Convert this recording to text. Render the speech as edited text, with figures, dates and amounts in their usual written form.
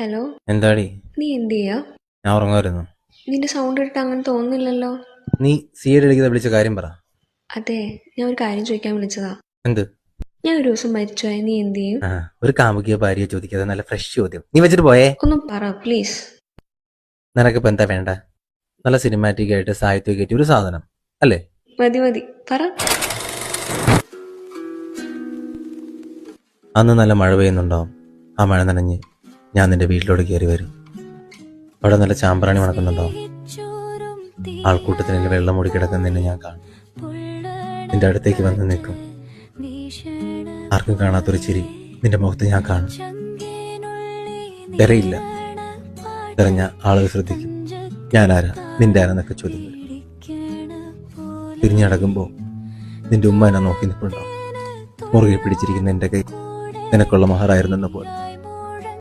Hello. എന്താടി? നീ എന്ത് ചെയ്യാ? ഞാൻ ഉറങ്ങുമായിരുന്നു. നിന്റെ സൗണ്ട് കേട്ടിട്ട് അങ്ങനെ തോന്നുന്നില്ലല്ലോ. നീ സിയുടെ അടിക്കാതെ വിളിച്ച കാര്യം പറ. അതെ, ഞാൻ ഒരു കാര്യം ചോദിക്കാൻ വിളിച്ചതാ. എന്ത്? ഞാൻ ഒരു ദിവസം മരിച്ചുപോയ നീ എന്ത് ചെയ്യും? ആ, ഒരു കാമുകിയോ ഭാര്യയോ ചോദിക്കാതെ നല്ല ഫ്രഷ് ചോദ്യം നീ വെച്ചിട്ട് പോയേ. ഒന്ന് പറ പ്ലീസ്. നിനക്കിപ്പോ എന്താ വേണ്ട? നല്ല സിനിമാറ്റിക് ആയിട്ട് സാഹിത്യമായിട്ട് ഒരു സാധനം അല്ലേ? മതി മതി, പറ. അന്ന് നല്ല മഴ പെയ്യുന്നുണ്ടാവും. ആ മഴ നനഞ്ഞ് ഞാൻ നിന്റെ വീട്ടിലോട്ട് കയറി വരും. അവിടെ നല്ല ചാമ്പ്രാണി മണക്കുന്നുണ്ടാവും. ആൾക്കൂട്ടത്തിന് വെള്ളം മൂടി കിടക്കുന്ന നിന്നെ ഞാൻ കാണും. നിന്റെ അടുത്തേക്ക് വന്ന് നിൽക്കും. ആർക്കും കാണാത്തൊരു ചിരി നിന്റെ മുഖത്ത് ഞാൻ കാണും. തിരയില്ല. തിരഞ്ഞ ആളുകൾ ശ്രദ്ധിക്കും. ഞാനാരാ, നിന്റെ ആരാന്നൊക്കെ ചോദ്യം വരും. തിരിഞ്ഞടക്കുമ്പോൾ നിന്റെ ഉമ്മ എന്നെ നോക്കി നിൽപ്പുണ്ടാവും. മുറുകെ പിടിച്ചിരിക്കുന്ന എൻ്റെ കൈ നിനക്കുള്ള മഹറായിരുന്നെന്ന പോലെ.